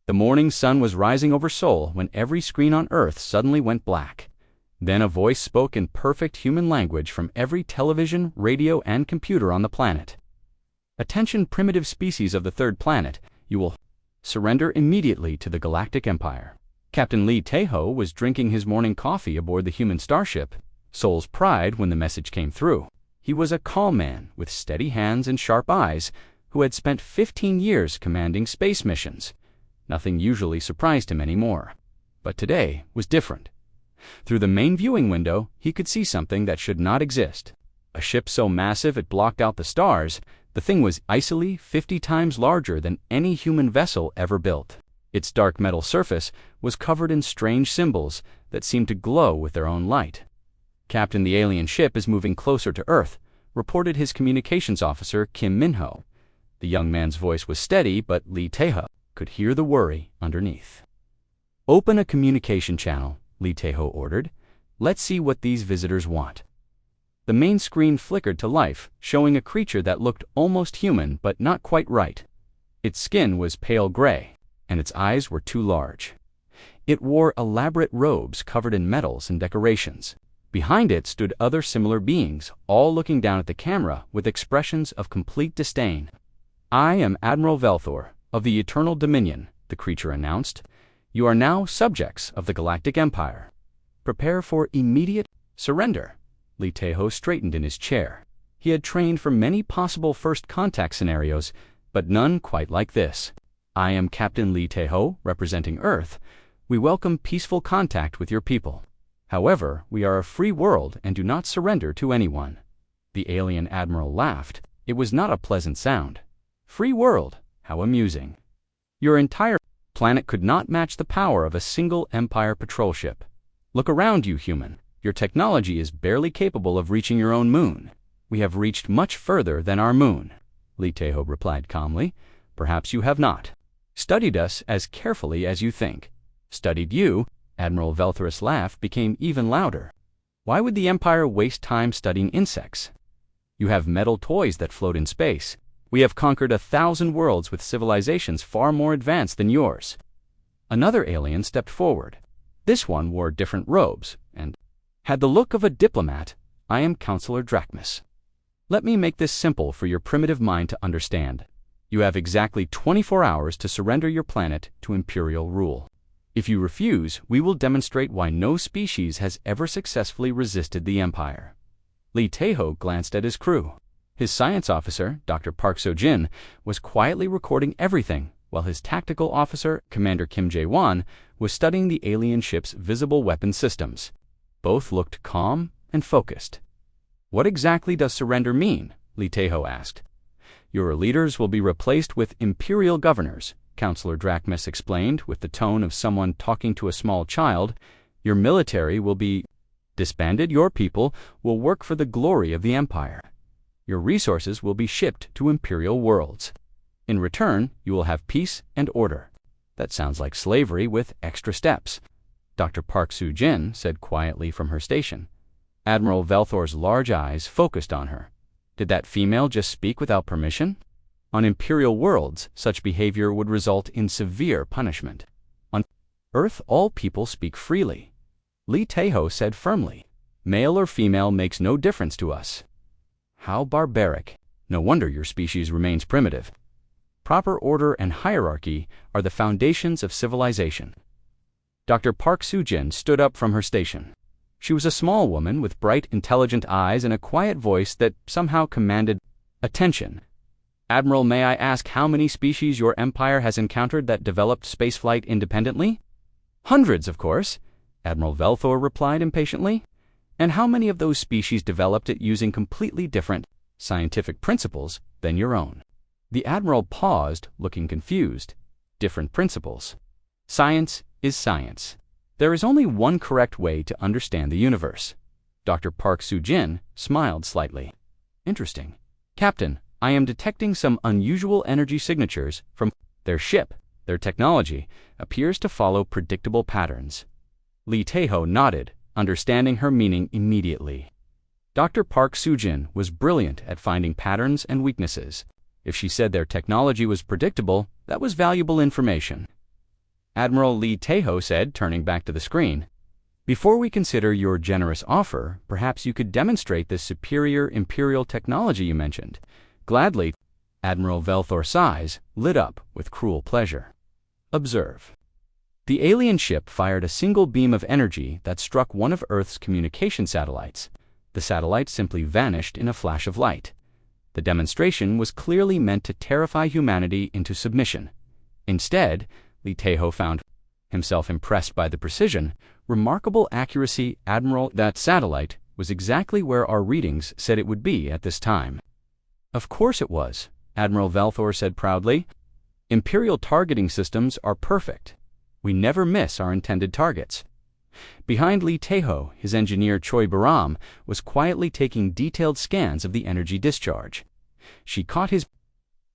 The morning sun was rising over Seoul when every screen on Earth suddenly went black. Then a voice spoke in perfect human language from every television, radio, and computer on the planet. "Attention, primitive species of the third planet, you will surrender immediately to the Galactic Empire." Captain Lee Tae-ho was drinking his morning coffee aboard the human starship, Seoul's Pride, when the message came through. He was a calm man with steady hands and sharp eyes who had spent 15 years commanding space missions. Nothing usually surprised him anymore. But today was different. Through the main viewing window, he could see something that should not exist. A ship so massive it blocked out the stars, the thing was easily 50 times larger than any human vessel ever built. Its dark metal surface was covered in strange symbols that seemed to glow with their own light. "Captain, the alien ship is moving closer to Earth," reported his communications officer, Kim Min-ho. The young man's voice was steady, but Lee Tae-ho could hear the worry underneath. "Open a communication channel," Lee Tae-ho ordered. "Let's see what these visitors want." The main screen flickered to life, showing a creature that looked almost human but not quite right. Its skin was pale gray, and its eyes were too large. It wore elaborate robes covered in metals and decorations. Behind it stood other similar beings, all looking down at the camera with expressions of complete disdain. "I am Admiral Velthor, of the Eternal Dominion," the creature announced. "You are now subjects of the Galactic Empire. Prepare for immediate surrender." Lee Tae-ho straightened in his chair. He had trained for many possible first contact scenarios, but none quite like this. "I am Captain Lee Tae-ho, representing Earth. We welcome peaceful contact with your people. However, we are a free world and do not surrender to anyone." The alien admiral laughed. It was not a pleasant sound. "Free world? How amusing. Your entire planet could not match the power of a single Empire patrol ship. Look around you, human. Your technology is barely capable of reaching your own moon." "We have reached much further than our moon," Lee Tae-ho replied calmly. "Perhaps you have not studied us as carefully as you think." "Studied you?" Admiral Velthor's laugh became even louder. "Why would the Empire waste time studying insects? You have metal toys that float in space. We have conquered 1,000 worlds with civilizations far more advanced than yours." Another alien stepped forward. This one wore different robes and had the look of a diplomat. "I am Counselor Drachmus. Let me make this simple for your primitive mind to understand. You have exactly 24 hours to surrender your planet to Imperial rule. If you refuse, we will demonstrate why no species has ever successfully resisted the Empire." Lee Tae-ho glanced at his crew. His science officer, Dr. Park So-jin, was quietly recording everything, while his tactical officer, Commander Kim Jae-won, was studying the alien ship's visible weapon systems. Both looked calm and focused. "What exactly does surrender mean?" Lee Tae-ho asked. "Your leaders will be replaced with Imperial governors," Counselor Drachmus explained with the tone of someone talking to a small child. "Your military will be disbanded. Your people will work for the glory of the Empire. Your resources will be shipped to Imperial worlds. In return, you will have peace and order." "That sounds like slavery with extra steps," Dr. Park So-jin said quietly from her station. Admiral Velthor's large eyes focused on her. Did that female just speak without permission? On Imperial worlds, such behavior would result in severe punishment. On Earth, all people speak freely. Lee Tae-ho said firmly. "Male or female makes no difference to us." "How barbaric. No wonder your species remains primitive. Proper order and hierarchy are the foundations of civilization." Dr. Park So-jin stood up from her station. She was a small woman with bright, intelligent eyes and a quiet voice that somehow commanded attention. "Admiral, may I ask how many species your empire has encountered that developed spaceflight independently?" "Hundreds, of course," Admiral Velthor replied impatiently. "And how many of those species developed it using completely different scientific principles than your own?" The Admiral paused, looking confused. "Different principles. Science is science. There is only one correct way to understand the universe." Dr. Park So-jin smiled slightly. "Interesting. Captain, I am detecting some unusual energy signatures from their ship. Their technology appears to follow predictable patterns." Lee Tae-ho nodded, understanding her meaning immediately. Dr. Park So-jin was brilliant at finding patterns and weaknesses. If she said their technology was predictable, that was valuable information. Admiral Lee Tahoe said, turning back to the screen. Before we consider your generous offer, perhaps you could demonstrate the superior Imperial technology you mentioned. Gladly. Admiral Velthor's eyes lit up with cruel pleasure. Observe. The alien ship fired a single beam of energy that struck one of Earth's communication satellites. The satellite simply vanished in a flash of light. The demonstration was clearly meant to terrify humanity into submission. Instead, Lee Tahoe found himself impressed by the precision, remarkable accuracy. Admiral, that satellite was exactly where our readings said it would be at this time. Of course it was, Admiral Velthor said proudly. Imperial targeting systems are perfect. We never miss our intended targets. Behind Lee Tahoe, his engineer Choi Baram was quietly taking detailed scans of the energy discharge. She caught his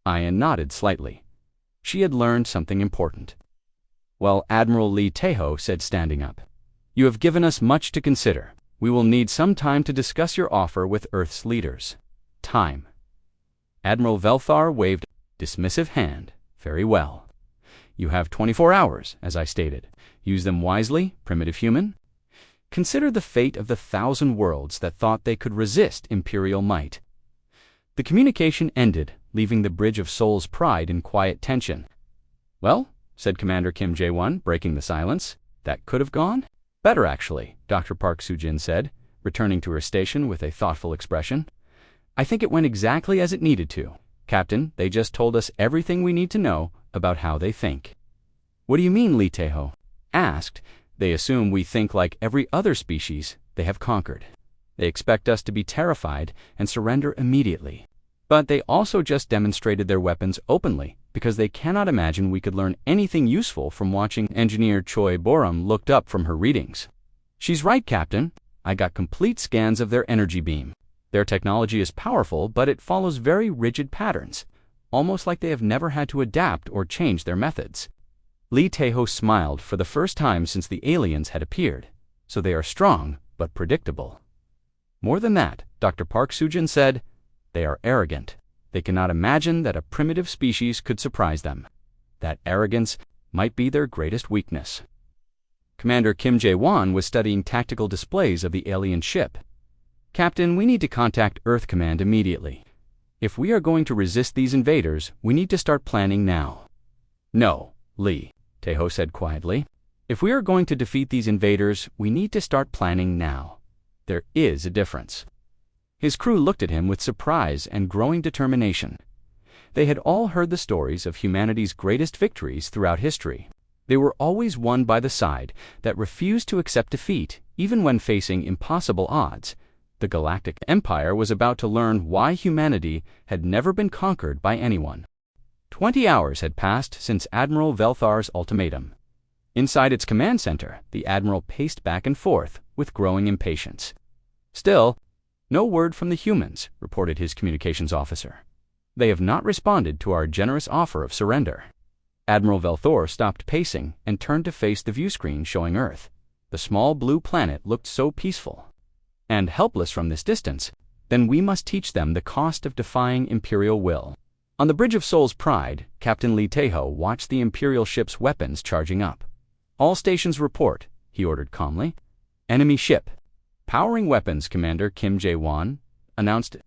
eye and nodded slightly. She had learned something important. Well, Admiral Lee Tahoe said, standing up, you have given us much to consider. We will need some time to discuss your offer with Earth's leaders. Time. Admiral Velthor waved a dismissive hand. Very well. You have 24 hours, as I stated. Use them wisely, primitive human. Consider the fate of the 1,000 worlds that thought they could resist Imperial might. The communication ended, leaving the Bridge of Souls' Pride in quiet tension. Well, said Commander Kim Jae-won, breaking the silence, that could have gone? Better, actually, Dr. Park Soo-jin said, returning to her station with a thoughtful expression. I think it went exactly as it needed to. Captain, they just told us everything we need to know about how they think. What do you mean? Lee Tahoe asked. They assume we think like every other species they have conquered. They expect us to be terrified and surrender immediately. But they also just demonstrated their weapons openly because they cannot imagine we could learn anything useful from watching. Engineer Choi Boram looked up from her readings. She's right, Captain. I got complete scans of their energy beam. Their technology is powerful, but it follows very rigid patterns, almost like they have never had to adapt or change their methods. Lee Tahoe smiled for the first time since the aliens had appeared. So they are strong, but predictable. More than that, Dr. Park Soo-jin said, they are arrogant. They cannot imagine that a primitive species could surprise them. That arrogance might be their greatest weakness. Commander Kim Jae-won was studying tactical displays of the alien ship. Captain, we need to contact Earth Command immediately. If we are going to resist these invaders, we need to start planning now. No, Lee, Tahoe said quietly. If we are going to defeat these invaders, we need to start planning now. There is a difference. His crew looked at him with surprise and growing determination. They had all heard the stories of humanity's greatest victories throughout history. They were always won by the side that refused to accept defeat, even when facing impossible odds. The Galactic Empire was about to learn why humanity had never been conquered by anyone. 20 hours had passed since Admiral Velthor's ultimatum. Inside its command center, the Admiral paced back and forth with growing impatience. Still, no word from the humans, reported his communications officer. They have not responded to our generous offer of surrender. Admiral Velthor stopped pacing and turned to face the view screen showing Earth. The small blue planet looked so peaceful and helpless from this distance. Then we must teach them the cost of defying Imperial will. On the Bridge of Souls' Pride, Captain Lee Tahoe watched the Imperial ship's weapons charging up. All stations report, he ordered calmly. Enemy ship. Powering weapons, Commander Kim Jae-won announced.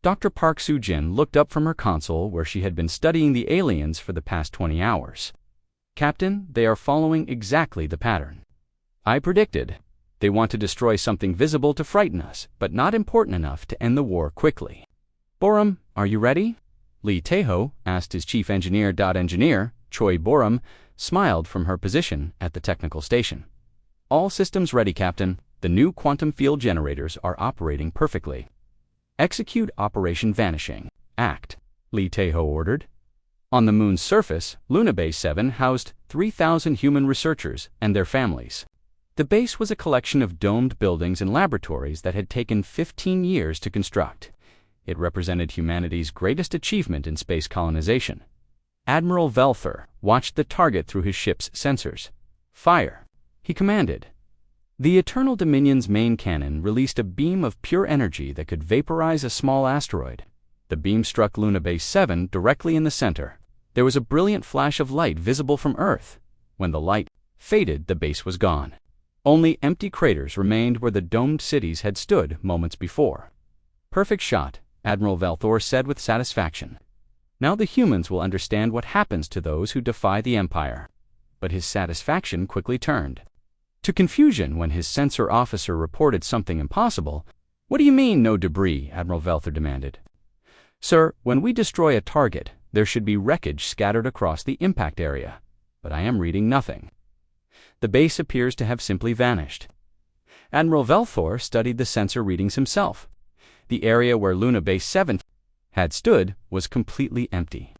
Dr. Park Soo-jin looked up from her console where she had been studying the aliens for the past 20 hours. Captain, they are following exactly the pattern I predicted. They want to destroy something visible to frighten us, but not important enough to end the war quickly. Boram, are you ready? Lee Tahoe asked his chief engineer. Engineer Choi Boram smiled from her position at the technical station. All systems ready, Captain. The new quantum field generators are operating perfectly. Execute Operation Vanishing Act, Lee Tahoe ordered. On the moon's surface, Luna Base 7 housed 3,000 human researchers and their families. The base was a collection of domed buildings and laboratories that had taken 15 years to construct. It represented humanity's greatest achievement in space colonization. Admiral Velthor watched the target through his ship's sensors. Fire, he commanded. The Eternal Dominion's main cannon released a beam of pure energy that could vaporize a small asteroid. The beam struck Luna Base 7 directly in the center. There was a brilliant flash of light visible from Earth. When the light faded, the base was gone. Only empty craters remained where the domed cities had stood moments before. "Perfect shot," Admiral Velthor said with satisfaction. "Now the humans will understand what happens to those who defy the Empire." But his satisfaction quickly turned to confusion when his sensor officer reported something impossible. "What do you mean, no debris?" Admiral Velthor demanded. "Sir, when we destroy a target, there should be wreckage scattered across the impact area. But I am reading nothing. The base appears to have simply vanished." Admiral Velthor studied the sensor readings himself. The area where Luna Base 7 had stood was completely empty.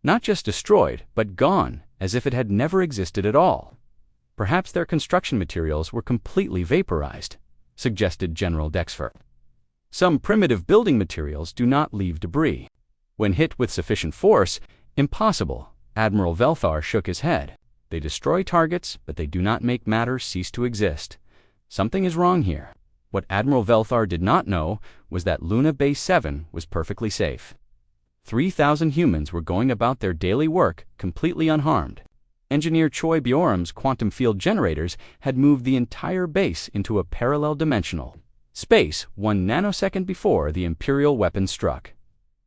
Not just destroyed, but gone, as if it had never existed at all. "Perhaps their construction materials were completely vaporized," suggested General Dexfer. "Some primitive building materials do not leave debris. When hit with sufficient force, impossible." Admiral Velthor shook his head. "They destroy targets, but they do not make matter cease to exist. Something is wrong here." What Admiral Velthor did not know was that Luna Base 7 was perfectly safe. 3,000 humans were going about their daily work completely unharmed. Engineer Choi Bjorum's quantum field generators had moved the entire base into a parallel dimensional space 1 nanosecond before the Imperial weapon struck.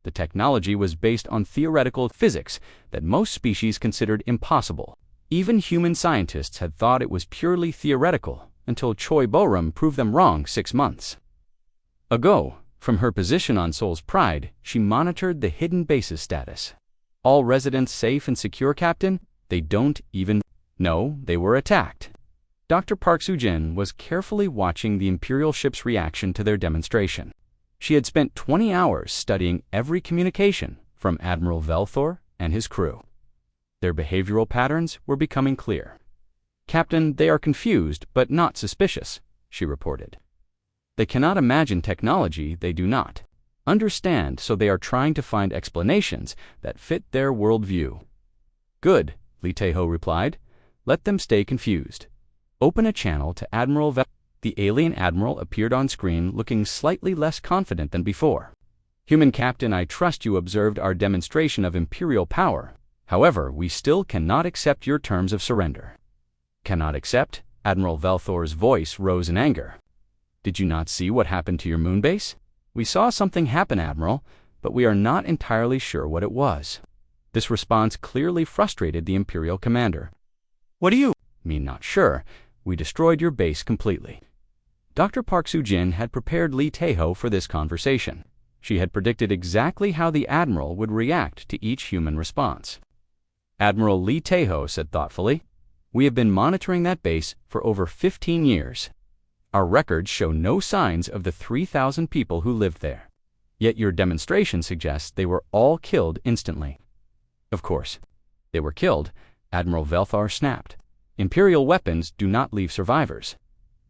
The technology was based on theoretical physics that most species considered impossible. Even human scientists had thought it was purely theoretical until Choi Bjorum proved them wrong 6 months ago. From her position on Sol's Pride, she monitored the hidden base's status. "All residents safe and secure, Captain? They don't even know they were attacked." Dr. Park Soo-jin was carefully watching the Imperial ship's reaction to their demonstration. She had spent 20 hours studying every communication from Admiral Velthor and his crew. Their behavioral patterns were becoming clear. "Captain, they are confused but not suspicious," she reported. "They cannot imagine technology they do not understand, so they are trying to find explanations that fit their worldview." "Good," Lee Tae-ho replied. "Let them stay confused. Open a channel to Admiral Velthor." The alien admiral appeared on screen looking slightly less confident than before. "Human Captain, I trust you observed our demonstration of Imperial power. However, we still cannot accept your terms of surrender." "Cannot accept?" Admiral Velthor's voice rose in anger. "Did you not see what happened to your moon base?" "We saw something happen, Admiral, but we are not entirely sure what it was." This response clearly frustrated the Imperial commander. "What do you mean not sure? We destroyed your base completely." Dr. Park Soo-jin had prepared Lee Tae-ho for this conversation. She had predicted exactly how the Admiral would react to each human response. Admiral Lee Tae-ho said thoughtfully, "We have been monitoring that base for over 15 years. Our records show no signs of the 3,000 people who lived there. Yet your demonstration suggests they were all killed instantly." "Of course, they were killed," Admiral Velthor snapped. "Imperial weapons do not leave survivors."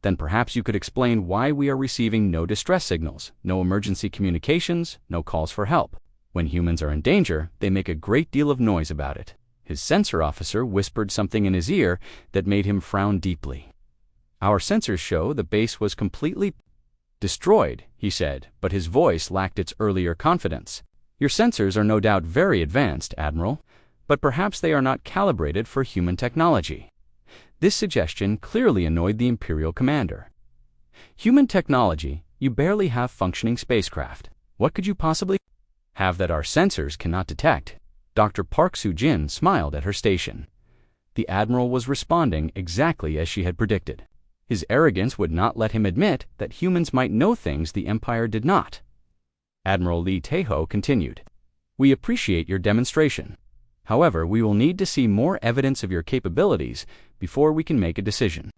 "Then perhaps you could explain why we are receiving no distress signals, no emergency communications, no calls for help. When humans are in danger, they make a great deal of noise about it." His sensor officer whispered something in his ear that made him frown deeply. "Our sensors show the base was completely destroyed," he said, but his voice lacked its earlier confidence. "Your sensors are no doubt very advanced, Admiral, but perhaps they are not calibrated for human technology." This suggestion clearly annoyed the Imperial commander. "Human technology? You barely have functioning spacecraft. What could you possibly have that our sensors cannot detect?" Dr. Park Soo-jin smiled at her station. The Admiral was responding exactly as she had predicted. His arrogance would not let him admit that humans might know things the Empire did not. Admiral Lee Tae-ho continued, "We appreciate your demonstration. However, we will need to see more evidence of your capabilities before we can make a decision."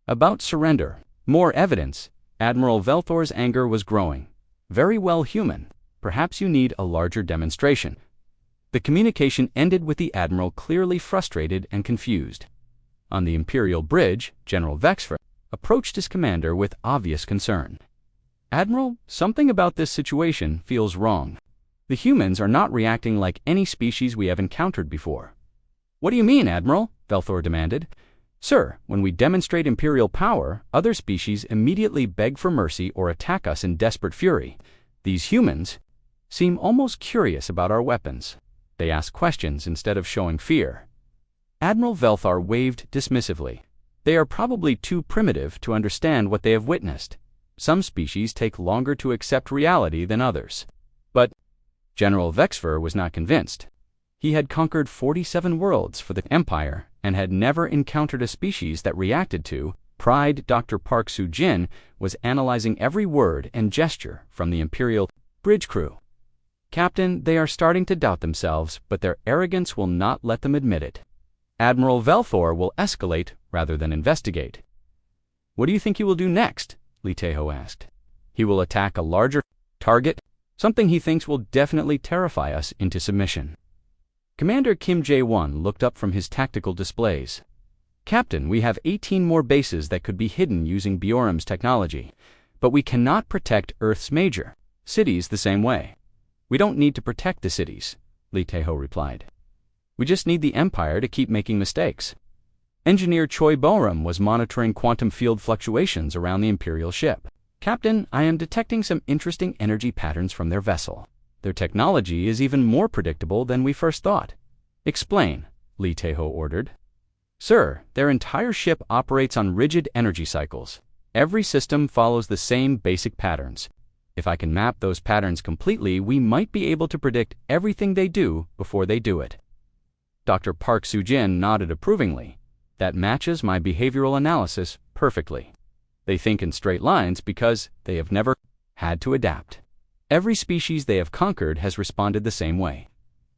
"About surrender. More evidence." Admiral Velthor's anger was growing. "Very well, human. Perhaps you need a larger demonstration." The communication ended with the Admiral clearly frustrated and confused. On the Imperial bridge, General Vexfer approached his commander with obvious concern. "Admiral, something about this situation feels wrong. The humans are not reacting like any species we have encountered before." "What do you mean, Admiral?" Velthor demanded. "Sir, when we demonstrate Imperial power, other species immediately beg for mercy or attack us in desperate fury. These humans seem almost curious about our weapons. They ask questions instead of showing fear." Admiral Velthar waved dismissively. They are probably too primitive to understand what they have witnessed. Some species take longer to accept reality than others. But General Vexfer was not convinced. He had conquered 47 worlds for the Empire and had never encountered a species that reacted to pride. Dr. Park Soo-jin was analyzing every word and gesture from the Imperial bridge crew. Captain, they are starting to doubt themselves, but their arrogance will not let them admit it. Admiral Velthor will escalate rather than investigate. What do you think he will do next? Lee Tae-ho asked. He will attack a larger target, something he thinks will definitely terrify us into submission. Commander Kim Jae-won looked up from his tactical displays. Captain, we have 18 more bases that could be hidden using Bjorn's technology, but we cannot protect Earth's major cities the same way. We don't need to protect the cities, Lee Tae-ho replied. We just need the Empire to keep making mistakes. Engineer Choi Boram was monitoring quantum field fluctuations around the Imperial ship. Captain, I am detecting some interesting energy patterns from their vessel. Their technology is even more predictable than we first thought. Explain, Lee Tae-ho ordered. Sir, their entire ship operates on rigid energy cycles. Every system follows the same basic patterns. If I can map those patterns completely, we might be able to predict everything they do before they do it. Dr. Park Soo-jin nodded approvingly. That matches my behavioral analysis perfectly. They think in straight lines because they have never had to adapt. Every species they have conquered has responded the same way.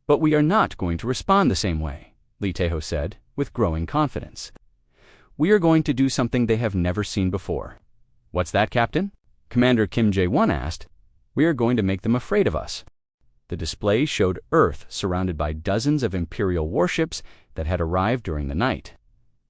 But we are not going to respond the same way, Lee Tae-ho said, with growing confidence. We are going to do something they have never seen before. What's that, Captain? Commander Kim Jae-won asked. We are going to make them afraid of us. The display showed Earth surrounded by dozens of Imperial warships that had arrived during the night.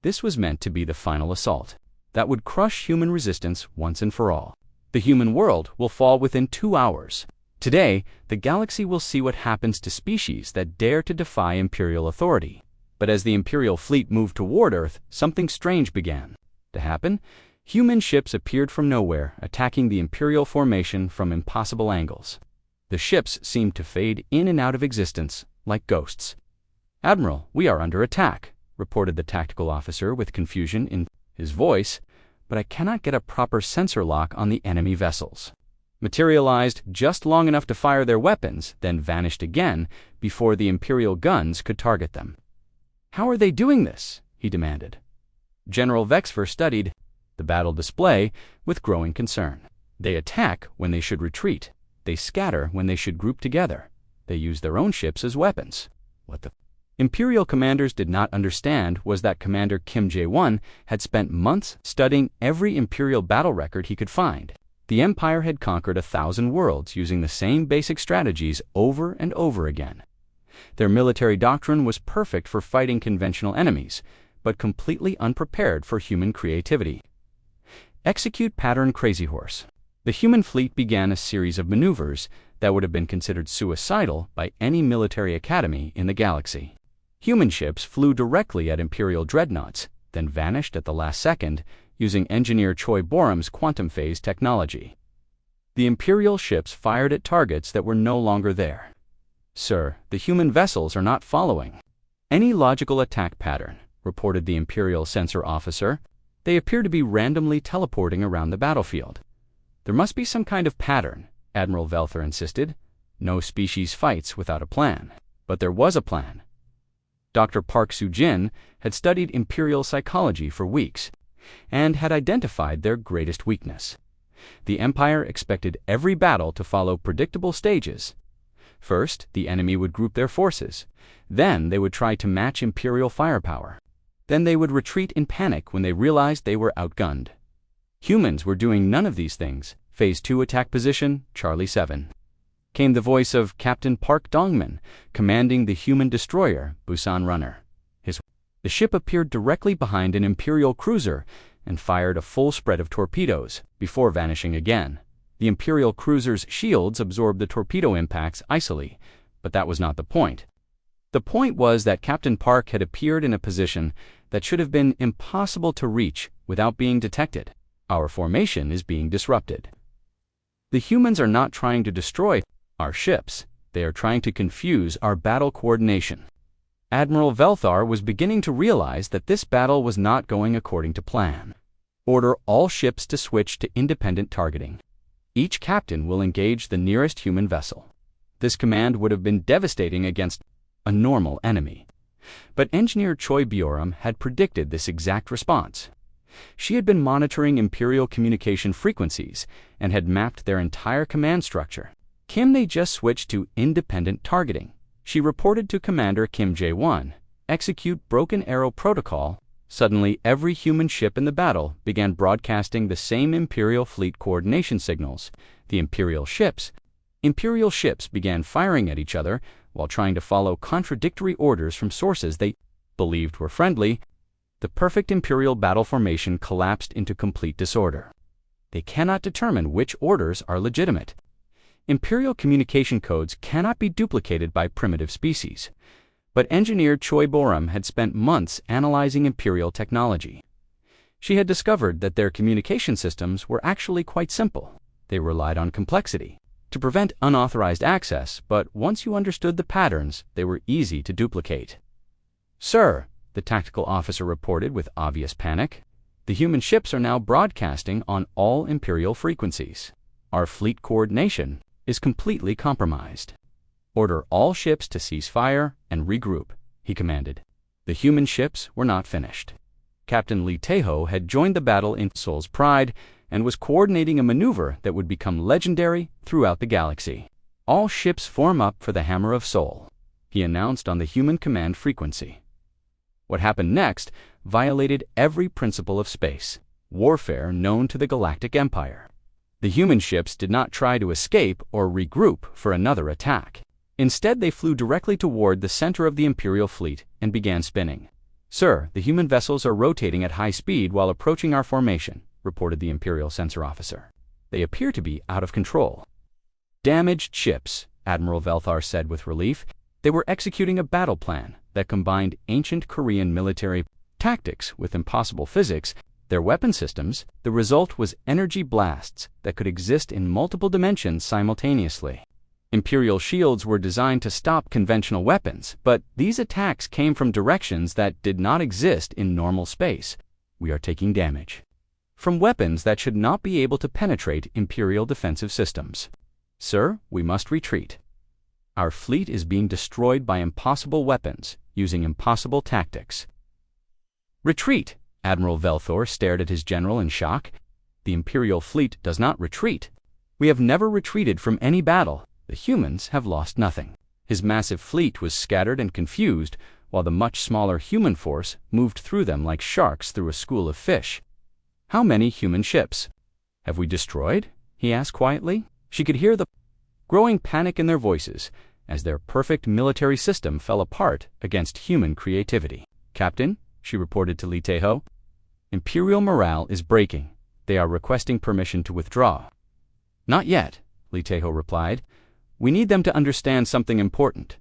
This was meant to be the final assault that would crush human resistance once and for all. The human world will fall within 2 hours. Today, the galaxy will see what happens to species that dare to defy Imperial authority. But as the Imperial fleet moved toward Earth, something strange began to happen. Human ships appeared from nowhere, attacking the Imperial formation from impossible angles. The ships seemed to fade in and out of existence, like ghosts. Admiral, we are under attack, reported the tactical officer with confusion in his voice, but I cannot get a proper sensor lock on the enemy vessels. Materialized just long enough to fire their weapons, then vanished again before the Imperial guns could target them. How are they doing this? He demanded. General Vexfer studied the battle display with growing concern. They attack when they should retreat. They scatter when they should group together. They use their own ships as weapons. What the Imperial commanders did not understand was that Commander Kim Jae-won had spent months studying every Imperial battle record he could find. The Empire had conquered 1,000 worlds using the same basic strategies over and over again. Their military doctrine was perfect for fighting conventional enemies, but completely unprepared for human creativity. Execute pattern Crazy Horse. The human fleet began a series of maneuvers that would have been considered suicidal by any military academy in the galaxy. Human ships flew directly at Imperial dreadnoughts, then vanished at the last second using engineer Choi Boram's quantum phase technology. The Imperial ships fired at targets that were no longer there. Sir, the human vessels are not following any logical attack pattern, reported the Imperial sensor officer. They appear to be randomly teleporting around the battlefield. There must be some kind of pattern, Admiral Velthor insisted. No species fights without a plan. But there was a plan. Dr. Park Soo-jin had studied Imperial psychology for weeks and had identified their greatest weakness. The Empire expected every battle to follow predictable stages. First, the enemy would group their forces. Then they would try to match Imperial firepower. Then they would retreat in panic when they realized they were outgunned. Humans were doing none of these things. Phase 2 attack position, Charlie 7. Came the voice of Captain Park Dongman, commanding the human destroyer, Busan Runner. The ship appeared directly behind an Imperial cruiser and fired a full spread of torpedoes before vanishing again. The Imperial cruiser's shields absorbed the torpedo impacts icily, but that was not the point. The point was that Captain Park had appeared in a position that should have been impossible to reach without being detected. Our formation is being disrupted. The humans are not trying to destroy our ships. They are trying to confuse our battle coordination. Admiral Velthar was beginning to realize that this battle was not going according to plan. Order all ships to switch to independent targeting. Each captain will engage the nearest human vessel. This command would have been devastating against a normal enemy. But Engineer Choi Bioram had predicted this exact response. She had been monitoring Imperial communication frequencies and had mapped their entire command structure. Kim They just switched to independent targeting. She reported to Commander Kim Jae-won, execute Broken Arrow Protocol. Suddenly, every human ship in the battle began broadcasting the same Imperial fleet coordination signals. The Imperial ships began firing at each other while trying to follow contradictory orders from sources they believed were friendly. The perfect Imperial battle formation collapsed into complete disorder. They cannot determine which orders are legitimate. Imperial communication codes cannot be duplicated by primitive species. But Engineer Choi Bioram had spent months analyzing Imperial technology. She had discovered that their communication systems were actually quite simple. They relied on complexity to prevent unauthorized access, but once you understood the patterns, they were easy to duplicate. "Sir," the tactical officer reported with obvious panic, "the human ships are now broadcasting on all Imperial frequencies. Our fleet coordination is completely compromised. Order all ships to cease fire and regroup," he commanded. The human ships were not finished. Captain Lee Tae-ho had joined the battle in Seoul's Pride and was coordinating a maneuver that would become legendary throughout the galaxy. "All ships form up for the Hammer of Seoul," he announced on the human command frequency. What happened next violated every principle of space warfare known to the Galactic Empire. The human ships did not try to escape or regroup for another attack. Instead, they flew directly toward the center of the Imperial fleet and began spinning. "Sir, the human vessels are rotating at high speed while approaching our formation," reported the Imperial sensor officer. "They appear to be out of control." "Damaged ships," Admiral Velthar said with relief. They were executing a battle plan that combined ancient Korean military tactics with impossible physics. Their weapon systems, the result was energy blasts that could exist in multiple dimensions simultaneously. Imperial shields were designed to stop conventional weapons, but these attacks came from directions that did not exist in normal space. "We are taking damage from weapons that should not be able to penetrate Imperial defensive systems. Sir, we must retreat. Our fleet is being destroyed by impossible weapons using impossible tactics." "Retreat!" Admiral Velthor stared at his general in shock. "The Imperial fleet does not retreat. We have never retreated from any battle. The humans have lost nothing." His massive fleet was scattered and confused, while the much smaller human force moved through them like sharks through a school of fish. "How many human ships have we destroyed?" he asked quietly. She could hear the growing panic in their voices as their perfect military system fell apart against human creativity. "Captain," she reported to Lee Tae-ho, "Imperial morale is breaking. They are requesting permission to withdraw." "Not yet," Lee Tae-ho replied. "We need them to understand something important."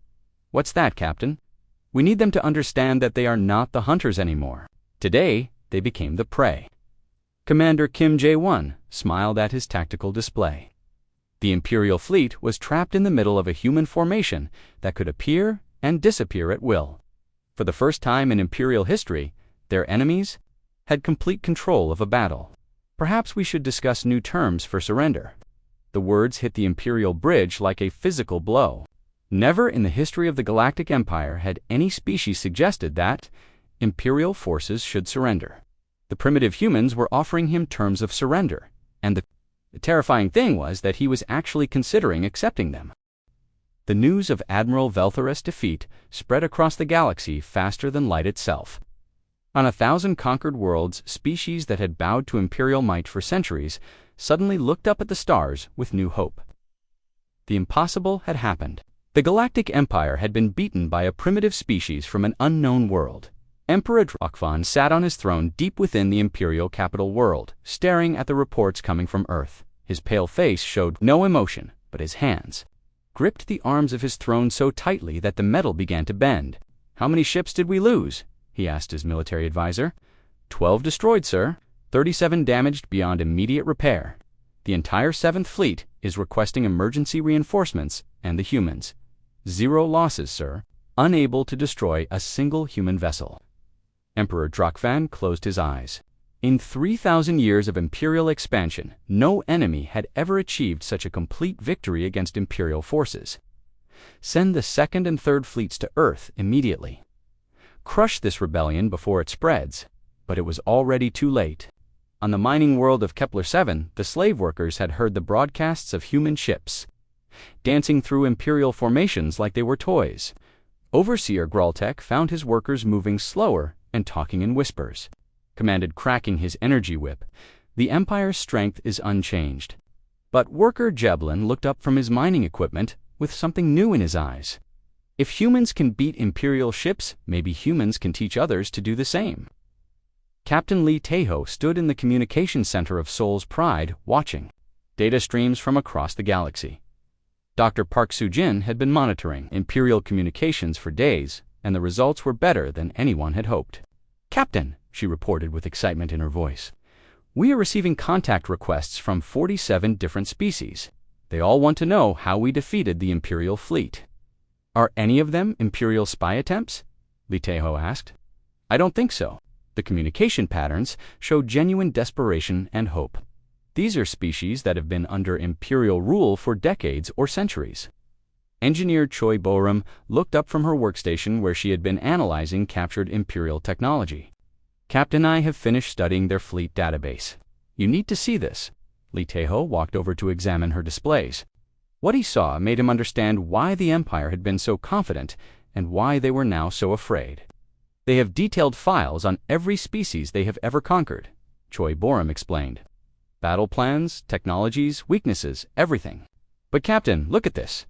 "What's that, Captain?" "We need them to understand that they are not the hunters anymore. Today, they became the prey." Commander Kim Jae-won smiled at his tactical display. The Imperial fleet was trapped in the middle of a human formation that could appear and disappear at will. For the first time in Imperial history, their enemies had complete control of a battle. "Perhaps we should discuss new terms for surrender." The words hit the Imperial bridge like a physical blow. Never in the history of the Galactic Empire had any species suggested that Imperial forces should surrender. The primitive humans were offering him terms of surrender, and the terrifying thing was that he was actually considering accepting them. The news of Admiral Velthar's defeat spread across the galaxy faster than light itself. On 1,000 conquered worlds, species that had bowed to Imperial might for centuries suddenly looked up at the stars with new hope. The impossible had happened. The Galactic Empire had been beaten by a primitive species from an unknown world. Emperor Drakvan sat on his throne deep within the Imperial capital world, staring at the reports coming from Earth. His pale face showed no emotion, but his hands gripped the arms of his throne so tightly that the metal began to bend. "How many ships did we lose?" he asked his military advisor. 12 destroyed, sir. 37 damaged beyond immediate repair. The entire 7th Fleet is requesting emergency reinforcements and the humans. 0 losses, sir. unable to destroy a single human vessel. Emperor Drakvan closed his eyes. In 3,000 years of Imperial expansion, no enemy had ever achieved such a complete victory against Imperial forces. Send the second and third fleets to Earth immediately. Crush this rebellion before it spreads. But it was already too late. On the mining world of Kepler-7, the slave workers had heard the broadcasts of human ships, dancing through Imperial formations like they were toys. Overseer Graltek found his workers moving slower and talking in whispers. Commanded cracking his energy whip. The Empire's strength is unchanged. But worker Jeblin looked up from his mining equipment with something new in his eyes. If humans can beat Imperial ships, maybe humans can teach others to do the same. Captain Lee Taeho stood in the communications center of Seoul's Pride, watching data streams from across the galaxy. Dr. Park Soo-jin had been monitoring Imperial communications for days, and the results were better than anyone had hoped. "Captain," she reported with excitement in her voice, "we are receiving contact requests from 47 different species. They all want to know how we defeated the Imperial fleet." "Are any of them Imperial spy attempts?" Lee Taeho asked. "I don't think so. The communication patterns show genuine desperation and hope. These are species that have been under Imperial rule for decades or centuries." Engineer Choi Borum looked up from her workstation where she had been analyzing captured Imperial technology. "Captain, I have finished studying their fleet database. You need to see this." Lee Taeho walked over to examine her displays. What he saw made him understand why the Empire had been so confident and why they were now so afraid. "They have detailed files on every species they have ever conquered," Choi Borum explained. "Battle plans, technologies, weaknesses, everything. But Captain, look at this."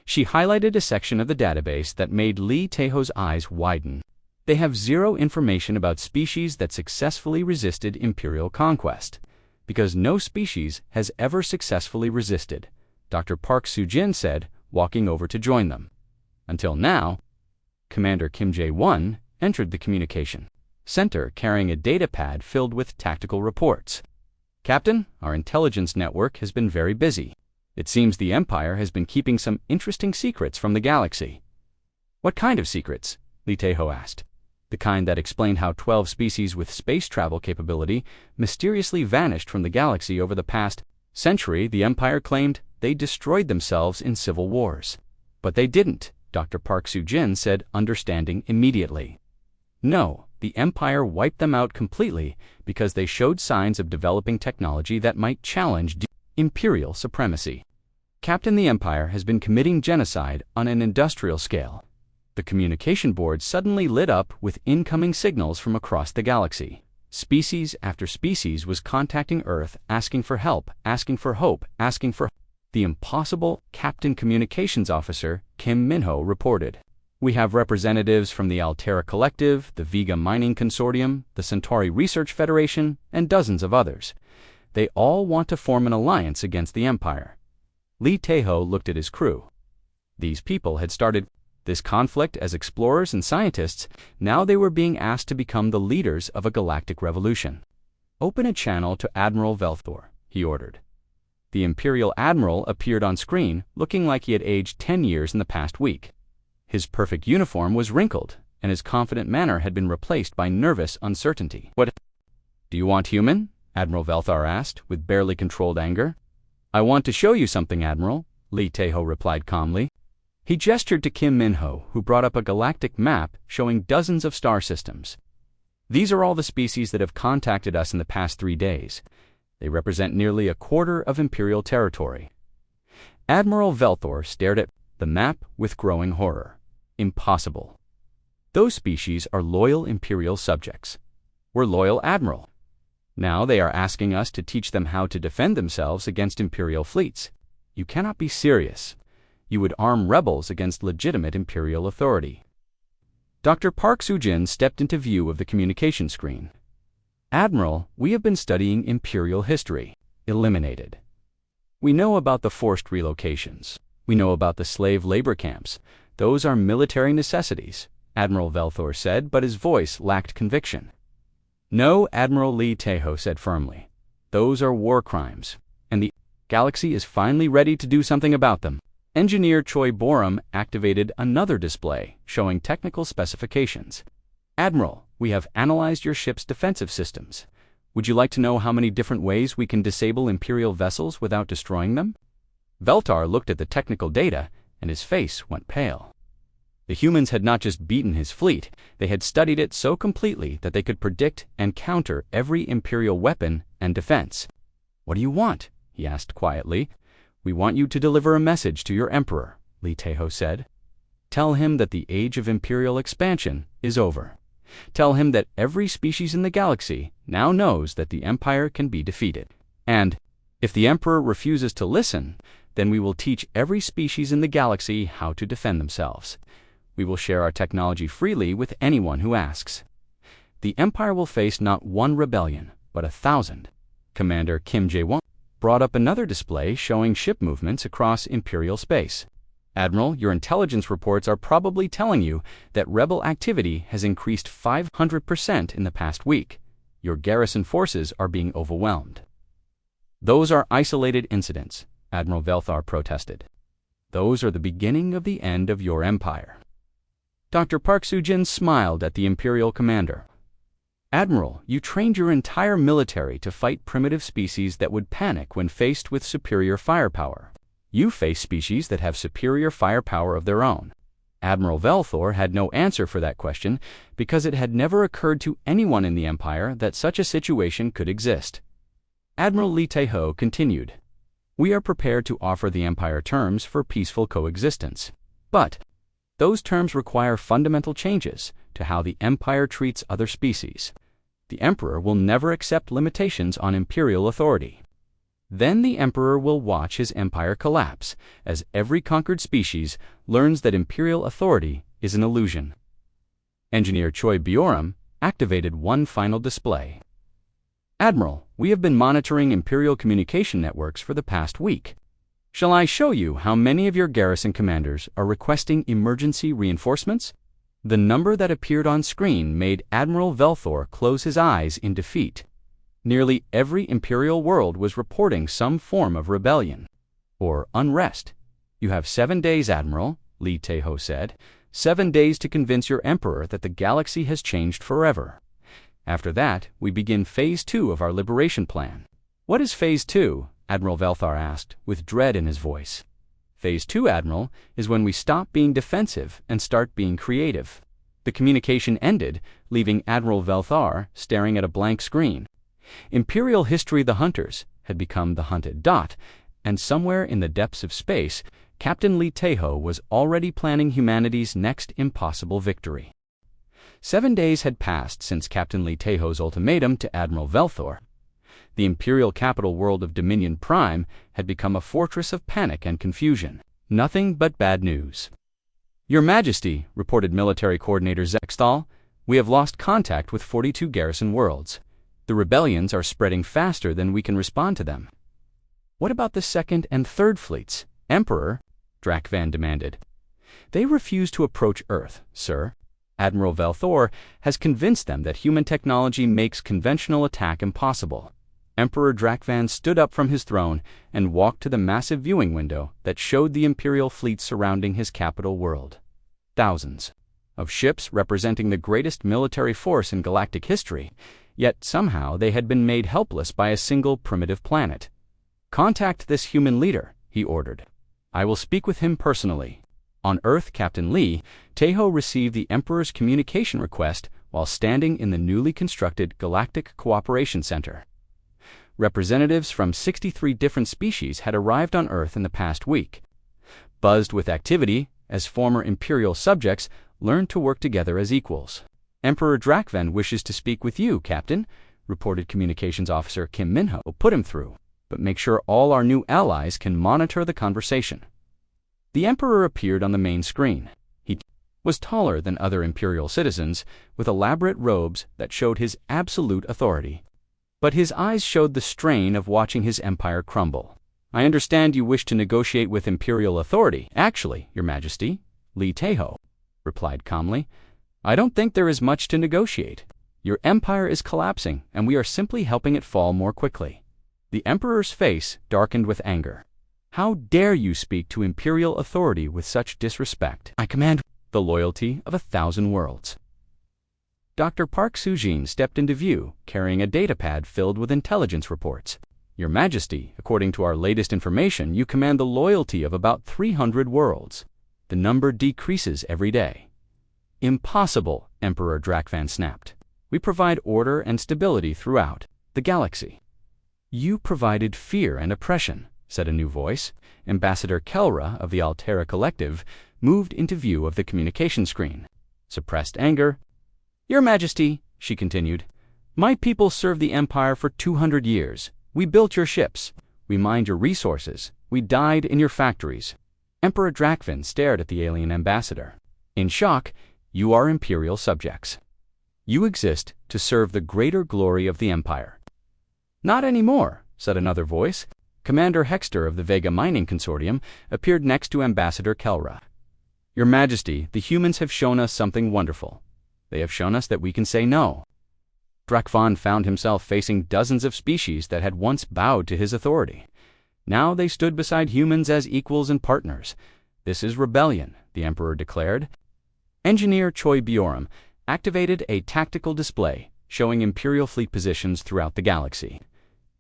She highlighted a section of the database that made Lee Taeho's eyes widen. "They have zero information about species that successfully resisted Imperial conquest, because no species has ever successfully resisted," Dr. Park Soo-jin said, walking over to join them. "Until now." Commander Kim Jae-won entered the communication center carrying a data pad filled with tactical reports. "Captain, our intelligence network has been very busy. It seems the Empire has been keeping some interesting secrets from the galaxy." "What kind of secrets?" Lee Taeho asked. "The kind that explained how 12 species with space travel capability mysteriously vanished from the galaxy over the past century. The Empire claimed they destroyed themselves in civil wars. But they didn't," Dr. Park Soo-jin said, understanding immediately. "No, the Empire wiped them out completely because they showed signs of developing technology that might challenge Imperial supremacy. Captain, the Empire has been committing genocide on an industrial scale." The communication board suddenly lit up with incoming signals from across the galaxy. Species after species was contacting Earth, asking for help, asking for hope, asking for the impossible. Captain Communications Officer Kim Min-ho reported. "We have representatives from the Altera Collective, the Vega Mining Consortium, the Centauri Research Federation, and dozens of others. They all want to form an alliance against the Empire." Lee Taeho looked at his crew. These people had started this conflict as explorers and scientists. Now they were being asked to become the leaders of a galactic revolution. "Open a channel to Admiral Velthor," he ordered. The Imperial Admiral appeared on screen, looking like he had aged 10 years in the past week. His perfect uniform was wrinkled, and his confident manner had been replaced by nervous uncertainty. "What do you want, human?" Admiral Velthor asked, with barely controlled anger. "I want to show you something, Admiral," Lee Taeho replied calmly. He gestured to Kim Min-ho, who brought up a galactic map showing dozens of star systems. "These are all the species that have contacted us in the past 3 days. They represent nearly a quarter of Imperial territory." Admiral Velthor stared at the map with growing horror. Impossible. Those species are loyal Imperial subjects. We're loyal, Admiral. Now they are asking us to teach them how to defend themselves against Imperial fleets. You cannot be serious. You would arm rebels against legitimate Imperial authority. Dr. Park Soo-jin stepped into view of the communication screen. "Admiral, we have been studying Imperial history. Eliminated. We know about the forced relocations. We know about the slave labor camps. Those are military necessities," Admiral Velthor said, but his voice lacked conviction. "No," Admiral Lee Taeho said firmly. "Those are war crimes, and the galaxy is finally ready to do something about them." Engineer Choi Borum activated another display showing technical specifications. Admiral, we have analyzed your ship's defensive systems. Would you like to know how many different ways we can disable Imperial vessels without destroying them? Veltar looked at the technical data, and his face went pale. The humans had not just beaten his fleet, they had studied it so completely that they could predict and counter every Imperial weapon and defense. "What do you want?" he asked quietly. "We want you to deliver a message to your Emperor," Li Teho said. "Tell him that the age of Imperial expansion is over. Tell him that every species in the galaxy now knows that the Empire can be defeated. And, if the Emperor refuses to listen, then we will teach every species in the galaxy how to defend themselves. We will share our technology freely with anyone who asks. The Empire will face not one rebellion, but 1,000. Commander Kim Jae-won brought up another display showing ship movements across Imperial space. "Admiral, your intelligence reports are probably telling you that rebel activity has increased 500% in the past week. Your garrison forces are being overwhelmed." "Those are isolated incidents," Admiral Velthar protested. "Those are the beginning of the end of your empire." Dr. Park Soo-jin smiled at the Imperial commander. "Admiral, you trained your entire military to fight primitive species that would panic when faced with superior firepower. You face species that have superior firepower of their own." Admiral Velthor had no answer for that question because it had never occurred to anyone in the Empire that such a situation could exist. Admiral Li Teho continued, "We are prepared to offer the Empire terms for peaceful coexistence. But those terms require fundamental changes to how the Empire treats other species. The Emperor will never accept limitations on Imperial authority. Then the Emperor will watch his empire collapse as every conquered species learns that Imperial authority is an illusion." Engineer Choi Borum activated one final display. "Admiral, we have been monitoring Imperial communication networks for the past week. Shall I show you how many of your garrison commanders are requesting emergency reinforcements?" The number that appeared on screen made Admiral Velthor close his eyes in defeat. Nearly every Imperial world was reporting some form of rebellion or unrest. "You have 7 days, Admiral," Li Teho said. 7 days to convince your Emperor that the galaxy has changed forever. After that, we begin Phase 2 of our liberation plan." "What is Phase 2? Admiral Velthar asked, with dread in his voice. "Phase 2, Admiral, is when we stop being defensive and start being creative." The communication ended, leaving Admiral Velthar staring at a blank screen. Imperial History The Hunters had become The Hunted Dot, and somewhere in the depths of space, Captain Li Teho was already planning humanity's next impossible victory. 7 days had passed since Captain Li Teho's ultimatum to Admiral Velthor. The Imperial capital world of Dominion Prime had become a fortress of panic and confusion. Nothing but bad news. "Your Majesty," reported Military Coordinator Zexthal, "we have lost contact with 42 garrison worlds. The rebellions are spreading faster than we can respond to them." "What about the 2nd and 3rd fleets, Emperor?" Drakvan demanded. "They refuse to approach Earth, sir. Admiral Velthor has convinced them that human technology makes conventional attack impossible." Emperor Drakvan stood up from his throne and walked to the massive viewing window that showed the Imperial fleet surrounding his capital world. Thousands of ships representing the greatest military force in galactic history, yet somehow they had been made helpless by a single primitive planet. "Contact this human leader," he ordered. "I will speak with him personally." On Earth, Captain Li Teho received the Emperor's communication request while standing in the newly constructed Galactic Cooperation Center. Representatives from 63 different species had arrived on Earth in the past week. Buzzed with activity, as former Imperial subjects learned to work together as equals. "Emperor Drakvan wishes to speak with you, Captain," reported Communications Officer Kim Minho. "Put him through, but make sure all our new allies can monitor the conversation." The Emperor appeared on the main screen. He was taller than other Imperial citizens, with elaborate robes that showed his absolute authority. But his eyes showed the strain of watching his empire crumble. "I understand you wish to negotiate with Imperial authority." "Actually, Your Majesty," Li Teho replied calmly, "I don't think there is much to negotiate. Your empire is collapsing, and we are simply helping it fall more quickly." The Emperor's face darkened with anger. How dare you speak to imperial authority with such disrespect? I command the loyalty of 1,000 worlds. Dr. Park Soo-jin stepped into view, carrying a datapad filled with intelligence reports. Your Majesty, according to our latest information, you command the loyalty of about 300 worlds. The number decreases every day. Impossible, Emperor Drakvan snapped. We provide order and stability throughout the galaxy. You provided fear and oppression, said a new voice. Ambassador Kelra of the Altera Collective moved into view of the communication screen. Suppressed anger. Your Majesty, she continued, my people served the Empire for 200 years. We built your ships. We mined your resources. We died in your factories. Emperor Drakvan stared at the alien ambassador. In shock, you are Imperial subjects. You exist to serve the greater glory of the Empire. Not anymore, said another voice. Commander Hexter of the Vega Mining Consortium appeared next to Ambassador Kelra. Your Majesty, the humans have shown us something wonderful. They have shown us that we can say no. Drakvan found himself facing dozens of species that had once bowed to his authority. Now they stood beside humans as equals and partners. This is rebellion, the Emperor declared. Engineer Choi Bioram activated a tactical display showing Imperial fleet positions throughout the galaxy.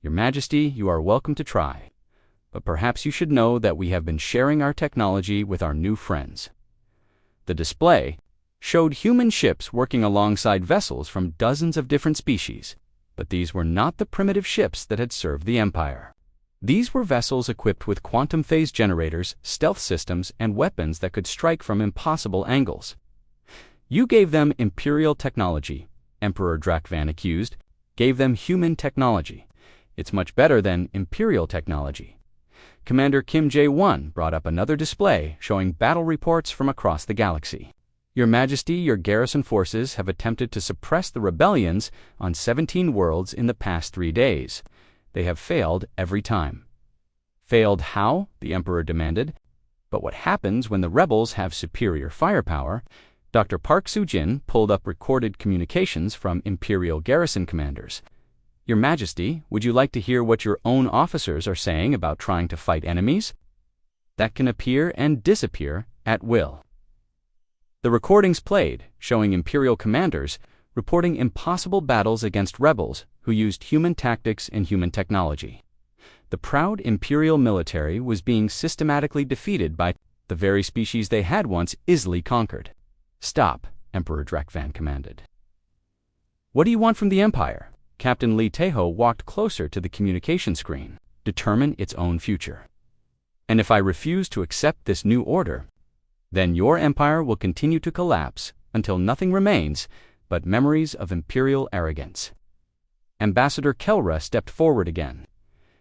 Your Majesty, you are welcome to try. But perhaps you should know that we have been sharing our technology with our new friends. The display showed human ships working alongside vessels from dozens of different species, but these were not the primitive ships that had served the Empire. These were vessels equipped with quantum phase generators, stealth systems, and weapons that could strike from impossible angles. You gave them Imperial technology, Emperor Drakvan accused, gave them human technology. It's much better than Imperial technology. Commander Kim Jae-won brought up another display showing battle reports from across the galaxy. Your Majesty, your garrison forces have attempted to suppress the rebellions on 17 worlds in the past 3 days. They have failed every time. Failed how? The Emperor demanded. But what happens when the rebels have superior firepower? Dr. Park Soo-jin pulled up recorded communications from Imperial garrison commanders. Your Majesty, would you like to hear what your own officers are saying about trying to fight enemies? That can appear and disappear at will. The recordings played, showing Imperial commanders reporting impossible battles against rebels who used human tactics and human technology. The proud Imperial military was being systematically defeated by the very species they had once easily conquered. Stop, Emperor Drakvan commanded. What do you want from the Empire? Captain Lee Taeho walked closer to the communication screen. Determine its own future. And if I refuse to accept this new order, then your empire will continue to collapse until nothing remains but memories of imperial arrogance. Ambassador Kelra stepped forward again.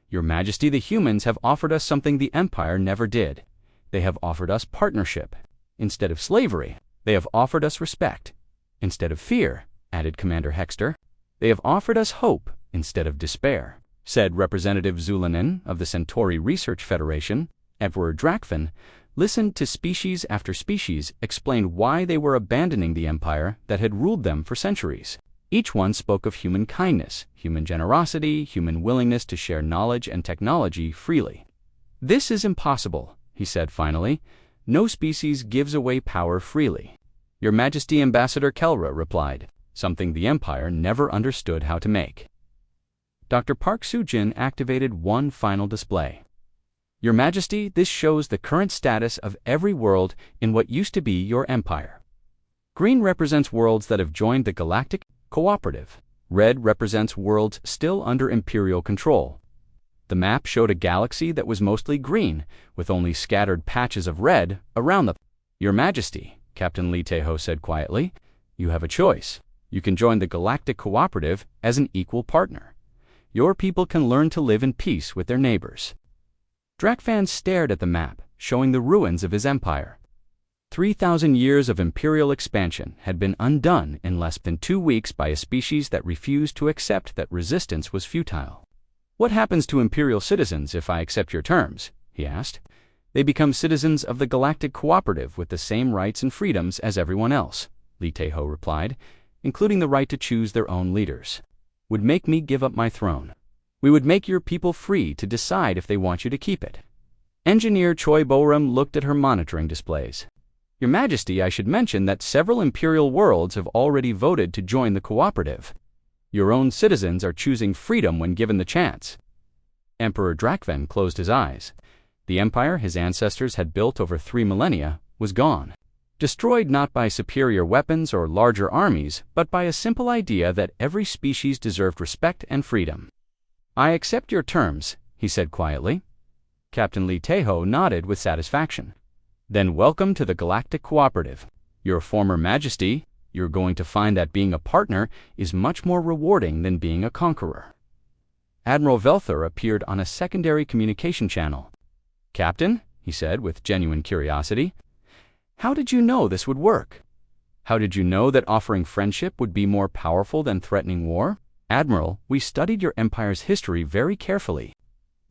Your Majesty, the humans have offered us something the Empire never did. They have offered us partnership. Instead of slavery, they have offered us respect. Instead of fear, added Commander Hexter, they have offered us hope instead of despair, said Representative Zulanin of the Centauri Research Federation. Emperor Drakvan listened to species after species explain why they were abandoning the empire that had ruled them for centuries. Each one spoke of human kindness, human generosity, human willingness to share knowledge and technology freely. This is impossible, he said finally. No species gives away power freely. Your Majesty, Ambassador Kelra replied, something the empire never understood how to make. Dr. Park Soo-jin activated one final display. Your Majesty, this shows the current status of every world in what used to be your empire. Green represents worlds that have joined the Galactic Cooperative. Red represents worlds still under Imperial control. The map showed a galaxy that was mostly green, with only scattered patches of red around them. Your Majesty, Captain Lee Taeho said quietly, you have a choice. You can join the Galactic Cooperative as an equal partner. Your people can learn to live in peace with their neighbors. Drakvan stared at the map, showing the ruins of his empire. 3,000 years of imperial expansion had been undone in less than 2 weeks by a species that refused to accept that resistance was futile. What happens to imperial citizens if I accept your terms? He asked. They become citizens of the Galactic Cooperative with the same rights and freedoms as everyone else, Lee Taeho replied, including the right to choose their own leaders. Would make me give up my throne. We would make your people free to decide if they want you to keep it. Engineer Choi Boram looked at her monitoring displays. Your Majesty, I should mention that several imperial worlds have already voted to join the cooperative. Your own citizens are choosing freedom when given the chance. Emperor Drakven closed his eyes. The empire his ancestors had built over 3 millennia was gone. Destroyed not by superior weapons or larger armies, but by a simple idea that every species deserved respect and freedom. I accept your terms, he said quietly. Captain Lee Taeho nodded with satisfaction. Then welcome to the Galactic Cooperative. Your former Majesty, you're going to find that being a partner is much more rewarding than being a conqueror. Admiral Velthor appeared on a secondary communication channel. Captain, he said with genuine curiosity, how did you know this would work? How did you know that offering friendship would be more powerful than threatening war? Admiral, we studied your empire's history very carefully.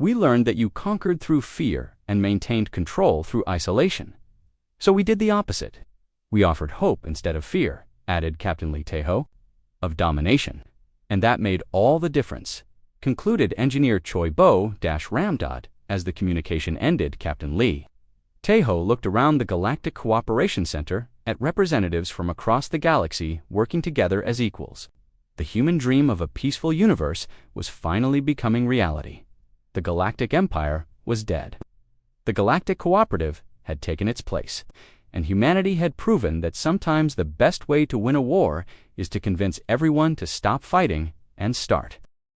We learned that you conquered through fear and maintained control through isolation. So we did the opposite. We offered hope instead of fear, added Captain Lee Taeho, of domination. And that made all the difference, concluded Engineer Choi Bo-Ramdot as the communication ended. Captain Lee Taeho looked around the Galactic Cooperation Center at representatives from across the galaxy working together as equals. The human dream of a peaceful universe was finally becoming reality. The Galactic Empire was dead. The Galactic Cooperative had taken its place, and humanity had proven that sometimes the best way to win a war is to convince everyone to stop fighting and start.